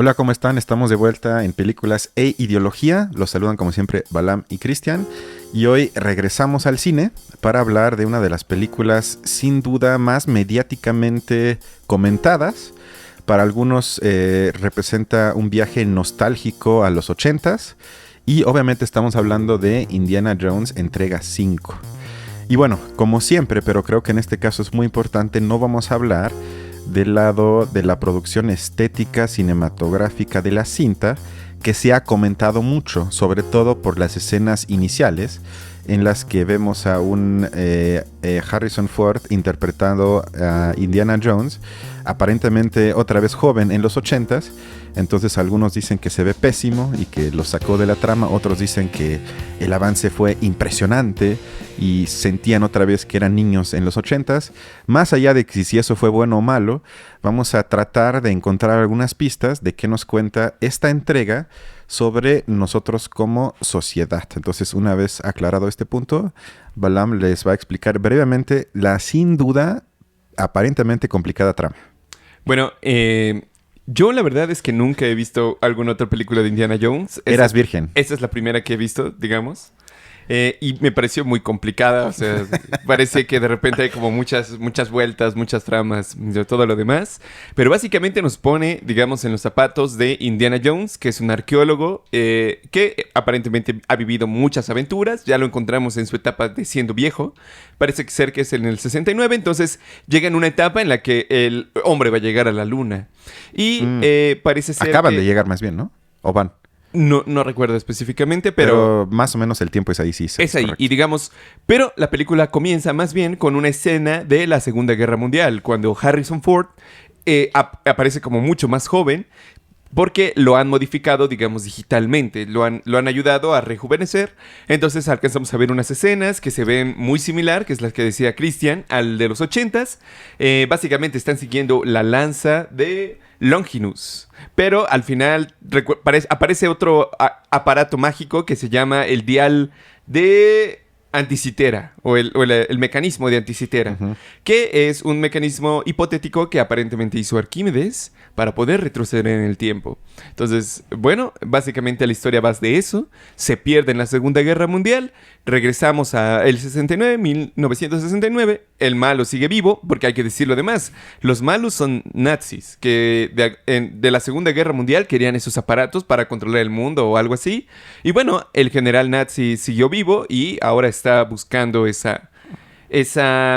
Hola, ¿cómo están? Estamos de vuelta en Películas e Ideología. Los saludan como siempre Balam y Cristian. Y hoy regresamos al cine para hablar de una de las películas sin duda más mediáticamente comentadas. Para algunos representa un viaje nostálgico a los 80s. Y obviamente estamos hablando de Indiana Jones entrega 5. Y bueno, como siempre, pero creo que en este caso es muy importante, no vamos a hablar del lado de la producción estética cinematográfica de la cinta, que se ha comentado mucho, sobre todo por las escenas iniciales, en las que vemos a un Harrison Ford interpretando a Indiana Jones, aparentemente otra vez joven en los 80s. Entonces algunos dicen que se ve pésimo y que lo sacó de la trama, otros dicen que el avance fue impresionante y sentían otra vez que eran niños en los 80s. Más allá de que si eso fue bueno o malo, vamos a tratar de encontrar algunas pistas de qué nos cuenta esta entrega sobre nosotros como sociedad. Entonces, una vez aclarado este punto, Balam les va a explicar brevemente la sin duda aparentemente complicada trama. Bueno, yo la verdad es que nunca he visto alguna otra película de Indiana Jones. Eras virgen. Esta es la primera que he visto, digamos. Y me pareció muy complicada, o sea, parece que de repente hay como muchas vueltas, muchas tramas, de todo lo demás. Pero básicamente nos pone, digamos, en los zapatos de Indiana Jones, que es un arqueólogo que aparentemente ha vivido muchas aventuras. Ya lo encontramos en su etapa de siendo viejo. Parece ser que es en el 69, entonces llega en una etapa en la que el hombre va a llegar a la luna. Y parece ser Acaban de llegar más bien, ¿no? ¿O van? No recuerdo específicamente, pero más o menos el tiempo es ahí, sí. Es ahí, correcto. y digamos, pero la película comienza más bien con una escena de la Segunda Guerra Mundial, cuando Harrison Ford aparece como mucho más joven, porque lo han modificado, digamos, digitalmente. Lo han ayudado a rejuvenecer. Entonces alcanzamos a ver unas escenas que se ven muy similar, que es la que decía Christian, al de los 80s. Básicamente están siguiendo la lanza de Longinus. Pero al final aparece otro aparato mágico que se llama el dial de anticitera o el mecanismo de anticitera, que es un mecanismo hipotético que aparentemente hizo Arquímedes para poder retroceder en el tiempo. Entonces, bueno, básicamente la historia va de eso. Se pierde en la Segunda Guerra Mundial. Regresamos a el 1969. El malo sigue vivo, porque hay que decirlo además. Los malos son nazis, que de la Segunda Guerra Mundial querían esos aparatos para controlar el mundo o algo así. Y bueno, el general nazi siguió vivo y ahora está buscando esa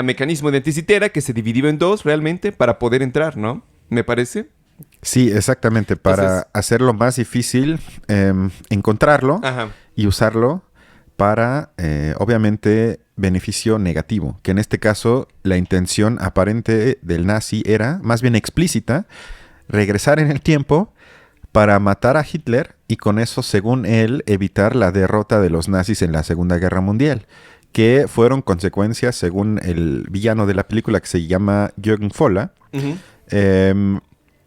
mecanismo de anticitera que se dividió en dos realmente para poder entrar, ¿no? Me parece. Sí, exactamente. Para Entonces, hacerlo más difícil, encontrarlo ajá. y usarlo para, obviamente, beneficio negativo. Que en este caso, la intención aparente del nazi era, más bien explícita, regresar en el tiempo para matar a Hitler y con eso, según él, evitar la derrota de los nazis en la Segunda Guerra Mundial, que fueron consecuencias, según el villano de la película que se llama Jürgen Voller,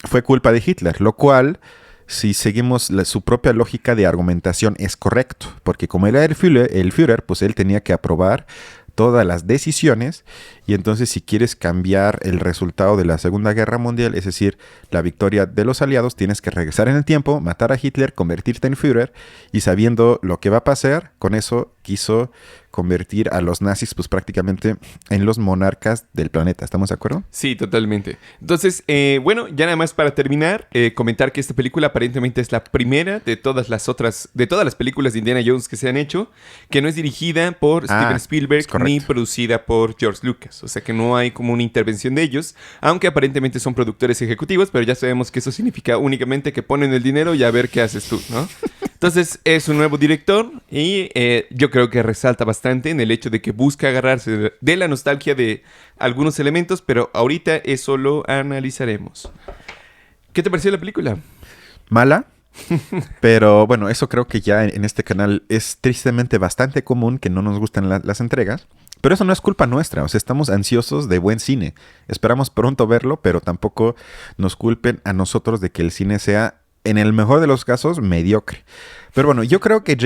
fue culpa de Hitler, lo cual, si seguimos su propia lógica de argumentación, es correcto, porque como él era el Führer, pues él tenía que aprobar todas las decisiones, y entonces si quieres cambiar el resultado de la Segunda Guerra Mundial, es decir, la victoria de los aliados, tienes que regresar en el tiempo, matar a Hitler, convertirte en Führer, y sabiendo lo que va a pasar, con eso quiso convertir a los nazis pues prácticamente en los monarcas del planeta. ¿Estamos de acuerdo? Sí, totalmente. Entonces, bueno, ya nada más para terminar, comentar que esta película aparentemente es la primera de todas las películas de Indiana Jones que se han hecho, que no es dirigida por Steven Spielberg ni producida por George Lucas. O sea que no hay como una intervención de ellos, aunque aparentemente son productores ejecutivos, pero ya sabemos que eso significa únicamente que ponen el dinero y a ver qué haces tú, ¿no? Entonces, es un nuevo director y yo creo que resalta bastante en el hecho de que busca agarrarse de la nostalgia de algunos elementos, pero ahorita eso lo analizaremos. ¿Qué te pareció la película? Mala, pero bueno, eso creo que ya en este canal es tristemente bastante común que no nos gusten las entregas. Pero eso no es culpa nuestra, o sea, estamos ansiosos de buen cine. Esperamos pronto verlo, pero tampoco nos culpen a nosotros de que el cine sea, en el mejor de los casos, mediocre. Pero bueno, yo creo que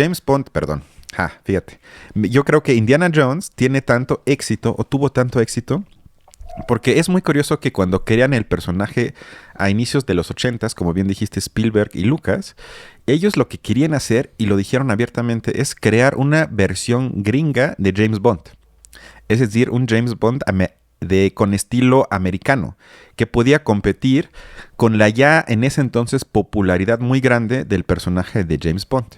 fíjate. Yo creo que Indiana Jones tiene tanto éxito, o tuvo tanto éxito, Porque es muy curioso que cuando crean el personaje a inicios de los 80s, como bien dijiste Spielberg y Lucas, ellos lo que querían hacer, y lo dijeron abiertamente, es crear una versión gringa de James Bond. Es decir, un James Bond con estilo americano, que podía competir con la ya en ese entonces popularidad muy grande del personaje de James Bond.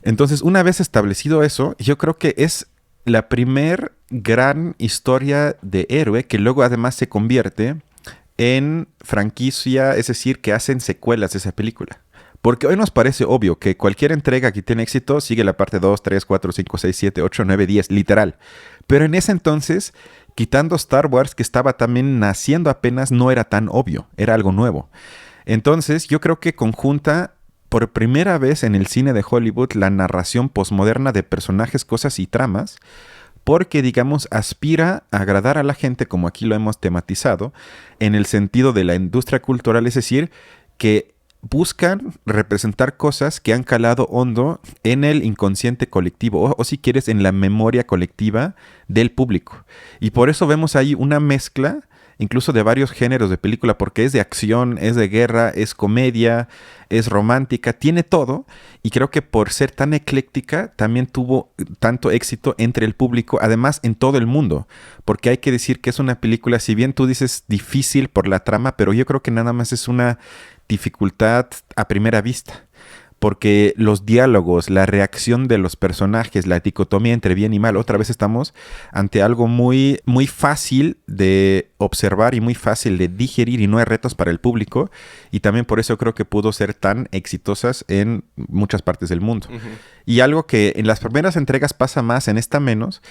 Entonces, una vez establecido eso, yo creo que es la primer gran historia de héroe que luego además se convierte en franquicia, es decir, que hacen secuelas de esa película. Porque hoy nos parece obvio que cualquier entrega que tiene éxito sigue la parte 2, 3, 4, 5, 6, 7, 8, 9, 10, literal. Pero en ese entonces, quitando Star Wars, que estaba también naciendo apenas, no era tan obvio, era algo nuevo. Entonces, yo creo que conjunta por primera vez en el cine de Hollywood la narración posmoderna de personajes, cosas y tramas, porque, digamos, aspira a agradar a la gente, como aquí lo hemos tematizado, en el sentido de la industria cultural, es decir, que buscan representar cosas que han calado hondo en el inconsciente colectivo o si quieres, en la memoria colectiva del público. Y por eso vemos ahí una mezcla incluso de varios géneros de película, porque es de acción, es de guerra, es comedia, es romántica, tiene todo, y creo que por ser tan ecléctica también tuvo tanto éxito entre el público, además en todo el mundo, porque hay que decir que es una película, si bien tú dices difícil por la trama, pero yo creo que nada más es una dificultad a primera vista. Porque los diálogos, la reacción de los personajes, la dicotomía entre bien y mal, otra vez estamos ante algo muy, muy fácil de observar y muy fácil de digerir y no hay retos para el público. Y también por eso creo que pudo ser tan exitosas en muchas partes del mundo. Uh-huh. Y algo que en las primeras entregas pasa más, en esta menos,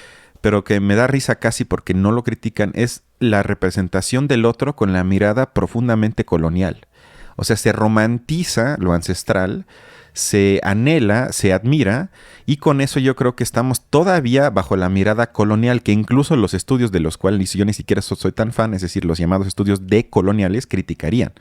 pero que me da risa casi porque no lo critican, es la representación del otro con la mirada profundamente colonial. O sea, se romantiza lo ancestral, se anhela, se admira, y con eso yo creo que estamos todavía bajo la mirada colonial, que incluso los estudios de los cuales yo ni siquiera soy tan fan, es decir, los llamados estudios decoloniales, criticarían.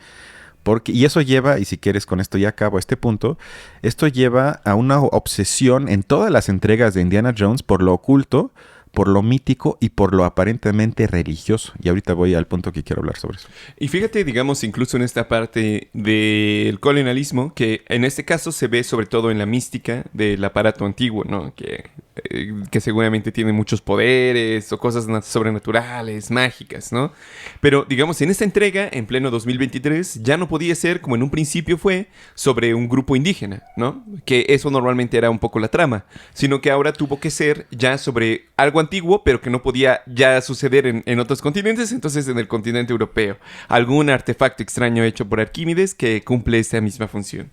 Y eso lleva, y si quieres con esto ya acabo este punto, esto lleva a una obsesión en todas las entregas de Indiana Jones por lo oculto, por lo mítico y por lo aparentemente religioso. Y ahorita voy al punto que quiero hablar sobre eso. Y fíjate, digamos, incluso en esta parte del colonialismo, que en este caso se ve sobre todo en la mística del aparato antiguo, ¿no? Que seguramente tiene muchos poderes o cosas sobrenaturales, mágicas, ¿no? Pero, digamos, en esta entrega, en pleno 2023, ya no podía ser, como en un principio fue, sobre un grupo indígena, ¿no? Que eso normalmente era un poco la trama, sino que ahora tuvo que ser ya sobre algo antiguo, pero que no podía ya suceder en otros continentes, entonces en el continente europeo. Algún artefacto extraño hecho por Arquímedes que cumple esta misma función.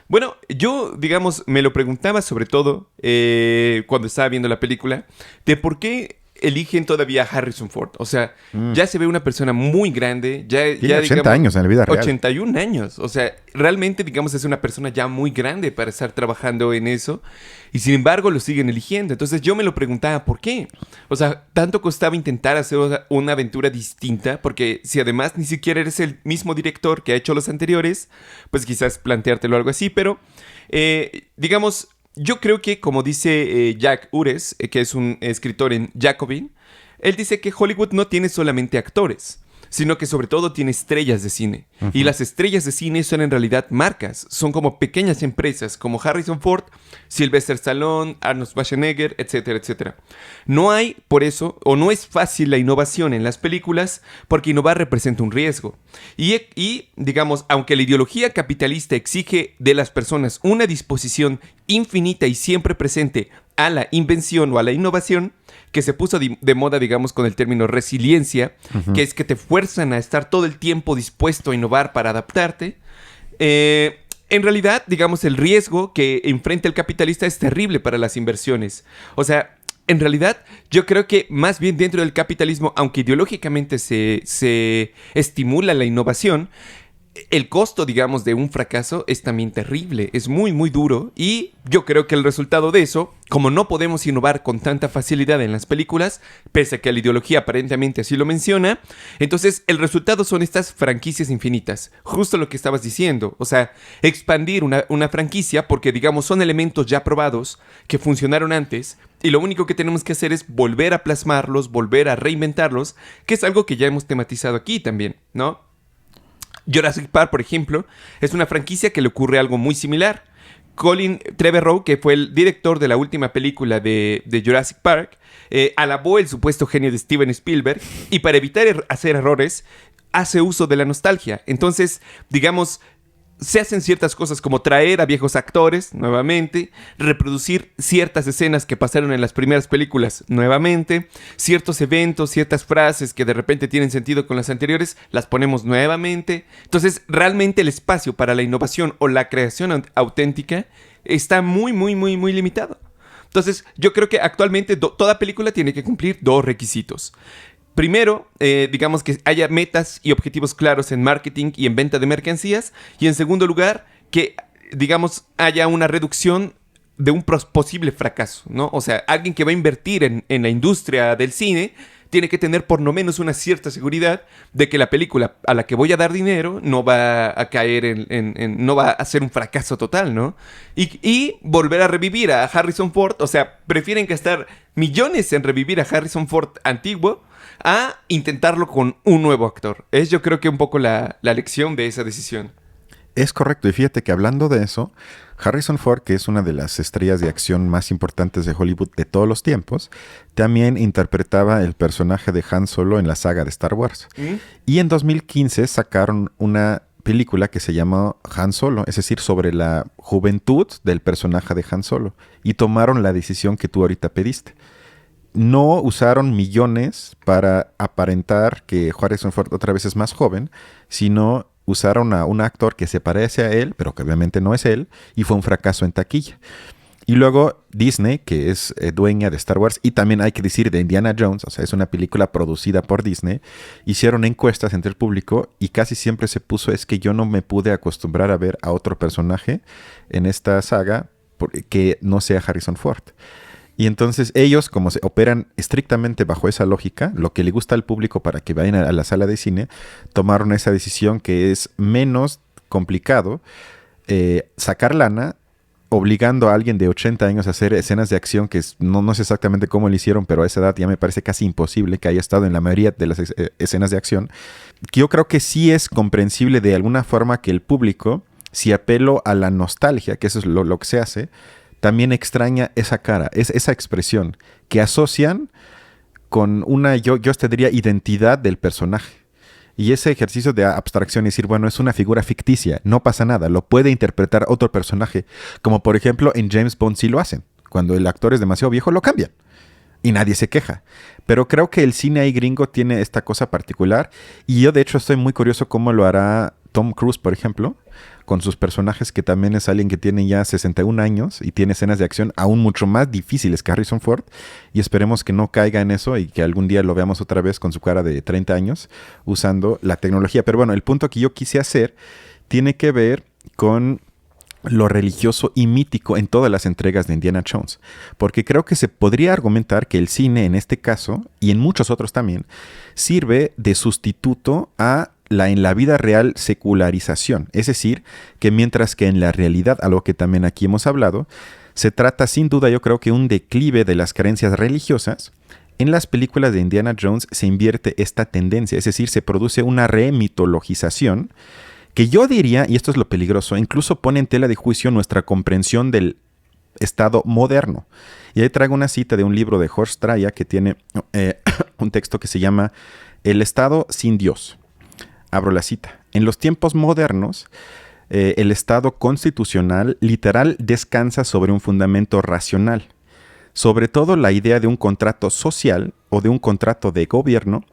Bueno, yo, digamos, me lo preguntaba sobre todo cuando estaba viendo la película, de por qué eligen todavía a Harrison Ford. O sea, ya se ve una persona muy grande. Tiene 80 digamos, años en la vida real. 81 años. O sea, realmente, digamos, es una persona ya muy grande para estar trabajando en eso. Y sin embargo, lo siguen eligiendo. Entonces yo me lo preguntaba, ¿por qué? O sea, tanto costaba intentar hacer una aventura distinta, porque si además ni siquiera eres el mismo director que ha hecho los anteriores, pues quizás planteártelo algo así. Pero, digamos, yo creo que, como dice Jack Ures, que es un escritor en Jacobin, él dice que Hollywood no tiene solamente actores, sino que sobre todo tiene estrellas de cine. Uh-huh. Y las estrellas de cine son en realidad marcas, son como pequeñas empresas, como Harrison Ford, Sylvester Stallone, Arnold Schwarzenegger, etcétera, etcétera. No hay, por eso, o no es fácil la innovación en las películas, porque innovar representa un riesgo. Y digamos, aunque la ideología capitalista exige de las personas una disposición infinita y siempre presente a la invención o a la innovación, que se puso de moda, digamos, con el término resiliencia, uh-huh. que es que te fuerzan a estar todo el tiempo dispuesto a innovar para adaptarte. En realidad, digamos, el riesgo que enfrenta el capitalista es terrible para las inversiones. O sea, en realidad, yo creo que más bien dentro del capitalismo, aunque ideológicamente se estimula la innovación, el costo, digamos, de un fracaso es también terrible, es muy, muy duro. Y yo creo que el resultado de eso, como no podemos innovar con tanta facilidad en las películas, pese a que la ideología aparentemente así lo menciona, entonces el resultado son estas franquicias infinitas. Justo lo que estabas diciendo, o sea, expandir una franquicia porque, digamos, son elementos ya probados que funcionaron antes y lo único que tenemos que hacer es volver a plasmarlos, volver a reinventarlos, que es algo que ya hemos tematizado aquí también, ¿no? Jurassic Park, por ejemplo, es una franquicia que le ocurre algo muy similar. Colin Trevorrow, que fue el director de la última película de Jurassic Park, alabó el supuesto genio de Steven Spielberg y para evitar hacer errores, hace uso de la nostalgia. Entonces, digamos, se hacen ciertas cosas como traer a viejos actores nuevamente, reproducir ciertas escenas que pasaron en las primeras películas nuevamente, ciertos eventos, ciertas frases que de repente tienen sentido con las anteriores, las ponemos nuevamente. Entonces, realmente el espacio para la innovación o la creación auténtica está muy, muy, muy, muy limitado. Entonces, yo creo que actualmente toda película tiene que cumplir dos requisitos. Primero, digamos que haya metas y objetivos claros en marketing y en venta de mercancías. Y en segundo lugar, que, digamos, haya una reducción de un posible fracaso, ¿no? O sea, alguien que va a invertir en la industria del cine tiene que tener por lo menos una cierta seguridad de que la película a la que voy a dar dinero no va a caer no va a ser un fracaso total, ¿no? Y volver a revivir a Harrison Ford, o sea, prefieren gastar millones en revivir a Harrison Ford antiguo a intentarlo con un nuevo actor. Es yo creo que un poco la lección de esa decisión. Es correcto, y fíjate que hablando de eso, Harrison Ford, que es una de las estrellas de acción más importantes de Hollywood de todos los tiempos, también interpretaba el personaje de Han Solo en la saga de Star Wars. Y en 2015 sacaron una película que se llamó Han Solo, es decir, sobre la juventud del personaje de Han Solo, y tomaron la decisión que tú ahorita pediste. No usaron millones para aparentar que Harrison Ford otra vez es más joven, sino usaron a un actor que se parece a él, pero que obviamente no es él, y fue un fracaso en taquilla. Y luego Disney, que es dueña de Star Wars, y también hay que decir de Indiana Jones, o sea, es una película producida por Disney, hicieron encuestas entre el público y casi siempre se puso es que yo no me pude acostumbrar a ver a otro personaje en esta saga que no sea Harrison Ford. Y entonces ellos, como se operan estrictamente bajo esa lógica, lo que le gusta al público para que vayan a la sala de cine, tomaron esa decisión que es menos complicado sacar lana, obligando a alguien de 80 años a hacer escenas de acción que no sé exactamente cómo lo hicieron, pero a esa edad ya me parece casi imposible que haya estado en la mayoría de las escenas de acción. Yo creo que sí es comprensible de alguna forma que el público, si apelo a la nostalgia, que eso es lo que se hace, también extraña esa cara, esa expresión que asocian con una, yo te diría, identidad del personaje. Y ese ejercicio de abstracción, es decir, bueno, es una figura ficticia, no pasa nada, lo puede interpretar otro personaje. Como por ejemplo en James Bond sí lo hacen. Cuando el actor es demasiado viejo, lo cambian. Y nadie se queja. Pero creo que el cine ahí gringo tiene esta cosa particular. Y yo de hecho estoy muy curioso cómo lo hará Tom Cruise, por ejemplo, con sus personajes, que también es alguien que tiene ya 61 años y tiene escenas de acción aún mucho más difíciles que Harrison Ford, y esperemos que no caiga en eso y que algún día lo veamos otra vez con su cara de 30 años usando la tecnología. Pero bueno, el punto que yo quise hacer tiene que ver con lo religioso y mítico en todas las entregas de Indiana Jones, porque creo que se podría argumentar que el cine en este caso, y en muchos otros también, sirve de sustituto a en la vida real secularización, es decir, que mientras que en la realidad, algo que también aquí hemos hablado, se trata sin duda yo creo que un declive de las creencias religiosas, en las películas de Indiana Jones se invierte esta tendencia, es decir, se produce una remitologización que yo diría, y esto es lo peligroso, incluso pone en tela de juicio nuestra comprensión del Estado moderno. Y ahí traigo una cita de un libro de Horst Traya que tiene un texto que se llama El Estado sin Dios. Abro la cita. En los tiempos modernos, el Estado constitucional literal descansa sobre un fundamento racional. Sobre todo la idea de un contrato social o de un contrato de gobierno,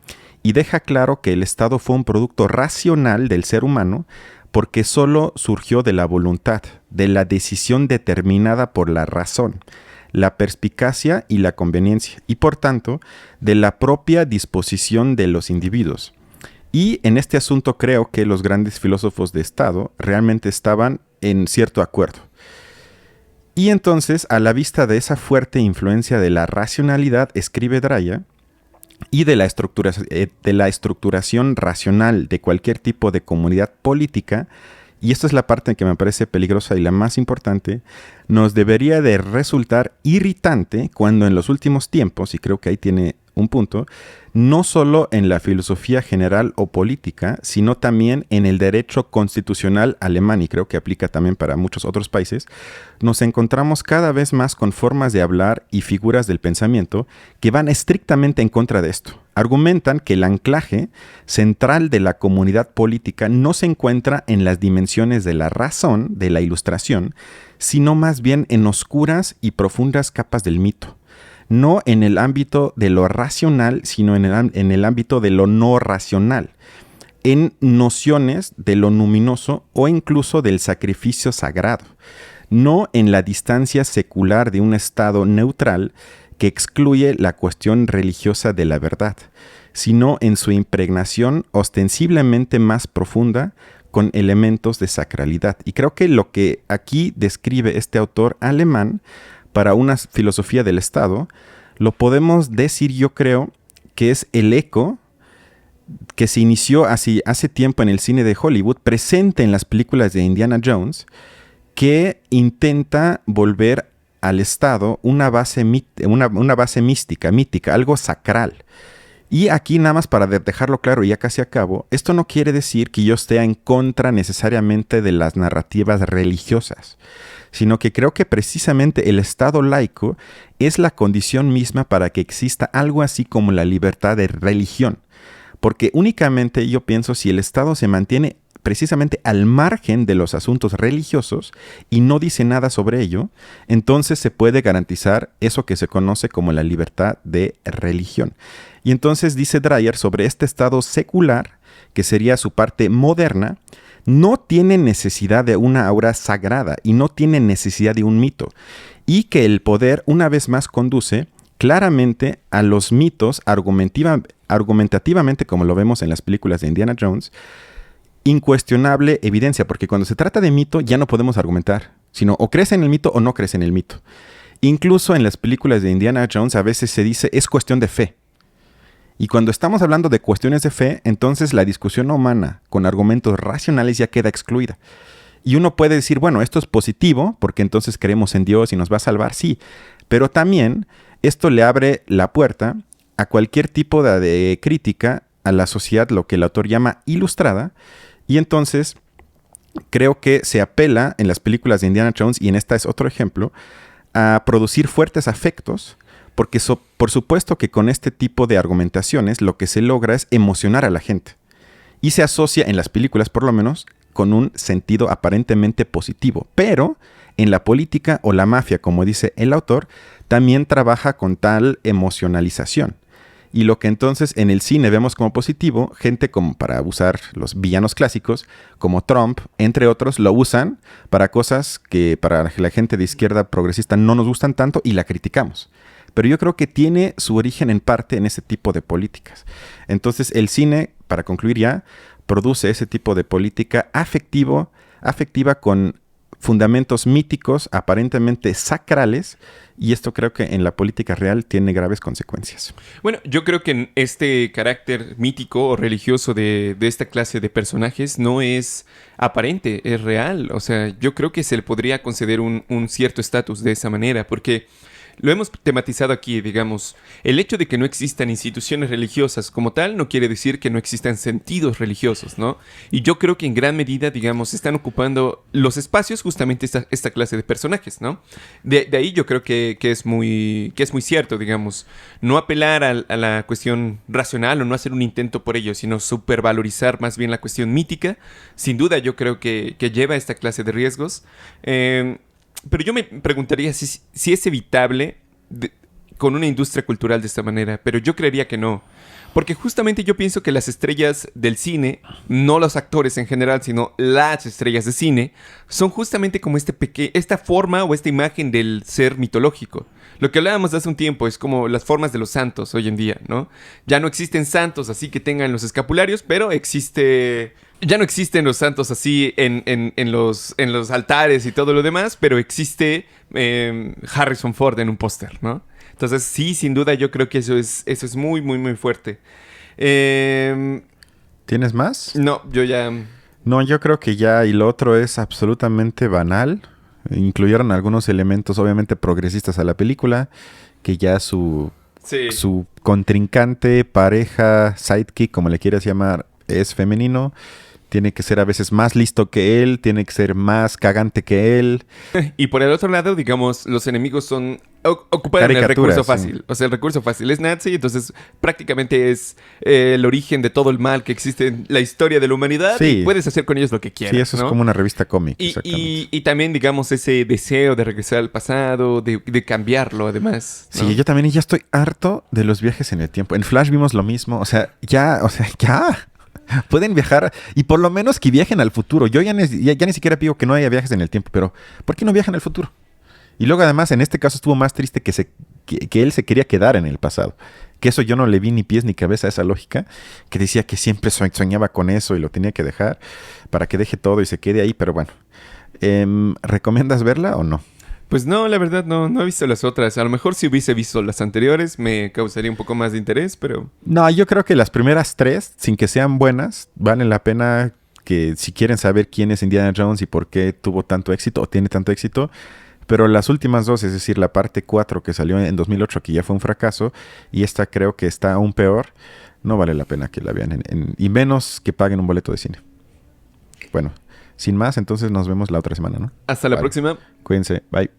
y deja claro que el Estado fue un producto racional del ser humano porque solo surgió de la voluntad, de la decisión determinada por la razón, la perspicacia y la conveniencia, y por tanto, de la propia disposición de los individuos. Y en este asunto creo que los grandes filósofos de Estado realmente estaban en cierto acuerdo. Y entonces, a la vista de esa fuerte influencia de la racionalidad, escribe Dreyer, y de la estructuración racional de cualquier tipo de comunidad política, y esta es la parte que me parece peligrosa y la más importante, nos debería de resultar irritante cuando en los últimos tiempos, y creo que ahí tiene un punto, no solo en la filosofía general o política, sino también en el derecho constitucional alemán, y creo que aplica también para muchos otros países, nos encontramos cada vez más con formas de hablar y figuras del pensamiento que van estrictamente en contra de esto. Argumentan que el anclaje central de la comunidad política no se encuentra en las dimensiones de la razón, de la ilustración, sino más bien en oscuras y profundas capas del mito. No en el ámbito de lo racional, sino en el ámbito de lo no racional, en nociones de lo luminoso o incluso del sacrificio sagrado, no en la distancia secular de un estado neutral que excluye la cuestión religiosa de la verdad, sino en su impregnación ostensiblemente más profunda con elementos de sacralidad. Y creo que lo que aquí describe este autor alemán para una filosofía del Estado, lo podemos decir, yo creo, que es el eco que se inició hace tiempo en el cine de Hollywood, presente en las películas de Indiana Jones, que intenta volver al Estado una base mística, algo sacral. Y aquí nada más para dejarlo claro, ya casi acabo, esto no quiere decir que yo esté en contra necesariamente de las narrativas religiosas, sino que creo que precisamente el Estado laico es la condición misma para que exista algo así como la libertad de religión. Porque únicamente yo pienso si el Estado se mantiene precisamente al margen de los asuntos religiosos y no dice nada sobre ello, entonces se puede garantizar eso que se conoce como la libertad de religión. Y entonces dice Dreyer sobre este Estado secular, que sería su parte moderna, no tiene necesidad de una aura sagrada y no tiene necesidad de un mito, y que el poder una vez más conduce claramente a los mitos argumentativamente, como lo vemos en las películas de Indiana Jones, incuestionable evidencia, porque cuando se trata de mito ya no podemos argumentar, sino o crees en el mito o no crees en el mito. Incluso en las películas de Indiana Jones a veces se dice es cuestión de fe. Y cuando estamos hablando de cuestiones de fe, entonces la discusión humana con argumentos racionales ya queda excluida. Y uno puede decir, bueno, esto es positivo, porque entonces creemos en Dios y nos va a salvar, sí. Pero también esto le abre la puerta a cualquier tipo de crítica a la sociedad, lo que el autor llama ilustrada. Y entonces creo que se apela en las películas de Indiana Jones, y en esta es otro ejemplo, a producir fuertes afectos, porque por supuesto que con este tipo de argumentaciones lo que se logra es emocionar a la gente. Y se asocia, en las películas por lo menos, con un sentido aparentemente positivo. Pero en la política o la mafia, como dice el autor, también trabaja con tal emocionalización. Y lo que entonces en el cine vemos como positivo, gente como para usar los villanos clásicos, como Trump, entre otros, lo usan para cosas que para la gente de izquierda progresista no nos gustan tanto y la criticamos. Pero yo creo que tiene su origen en parte en ese tipo de políticas. Entonces el cine, para concluir ya, produce ese tipo de política afectiva con fundamentos míticos, aparentemente sacrales, y esto creo que en la política real tiene graves consecuencias. Bueno, yo creo que en este carácter mítico o religioso de esta clase de personajes no es aparente, es real. O sea, yo creo que se le podría conceder un cierto estatus de esa manera, porque lo hemos tematizado aquí, digamos. El hecho de que no existan instituciones religiosas como tal no quiere decir que no existan sentidos religiosos, ¿no? Y yo creo que en gran medida, digamos, están ocupando los espacios justamente esta clase de personajes, ¿no? De ahí yo creo que es muy cierto, digamos. No apelar a la cuestión racional o no hacer un intento por ello, sino supervalorizar más bien la cuestión mítica. Sin duda yo creo que lleva esta clase de riesgos. Pero yo me preguntaría si es evitable con una industria cultural de esta manera, pero yo creería que no. Porque justamente yo pienso que las estrellas del cine, no los actores en general, sino las estrellas de cine, son justamente como esta forma o esta imagen del ser mitológico. Lo que hablábamos hace un tiempo es como las formas de los santos hoy en día, ¿no? Ya no existen santos así que tengan los escapularios, pero ya no existen los santos así en los altares y todo lo demás, pero existe Harrison Ford en un póster, ¿no? Entonces, sí, sin duda, yo creo que eso es muy, muy, muy fuerte. ¿Tienes más? No, yo ya... No, yo creo que ya, y lo otro es absolutamente banal. Incluyeron algunos elementos obviamente progresistas a la película, que ya su contrincante, pareja, sidekick, como le quieras llamar, es femenino. Tiene que ser a veces más listo que él, tiene que ser más cagante que él. Y por el otro lado, digamos, los enemigos son... ocupan el recurso fácil. Sí. O sea, el recurso fácil es nazi, entonces prácticamente es el origen de todo el mal que existe en la historia de la humanidad. Sí. Y puedes hacer con ellos lo que quieras. Sí, eso, ¿no? Es como una revista cómic. Y también, digamos, ese deseo de regresar al pasado, de cambiarlo, además, ¿no? Sí, yo también ya estoy harto de los viajes en el tiempo. En Flash vimos lo mismo. O sea, ya. Pueden viajar y por lo menos que viajen al futuro. Yo ya ni siquiera pido que no haya viajes en el tiempo, pero ¿por qué no viajan al futuro? Y luego además en este caso estuvo más triste que él se quería quedar en el pasado. Que eso yo no le vi ni pies ni cabeza a esa lógica, que decía que siempre soñaba con eso y lo tenía que dejar para que deje todo y se quede ahí, pero bueno. ¿Recomiendas verla o no? Pues no, la verdad no he visto las otras. A lo mejor si hubiese visto las anteriores me causaría un poco más de interés, pero... No, yo creo que las primeras 3, sin que sean buenas, valen la pena que si quieren saber quién es Indiana Jones y por qué tuvo tanto éxito o tiene tanto éxito. Pero las últimas 2, es decir, la parte 4 que salió en 2008, que ya fue un fracaso, y esta creo que está aún peor, no vale la pena que la vean. Y menos que paguen un boleto de cine. Bueno, sin más, entonces nos vemos la otra semana, ¿no? Hasta la próxima. Cuídense. Bye.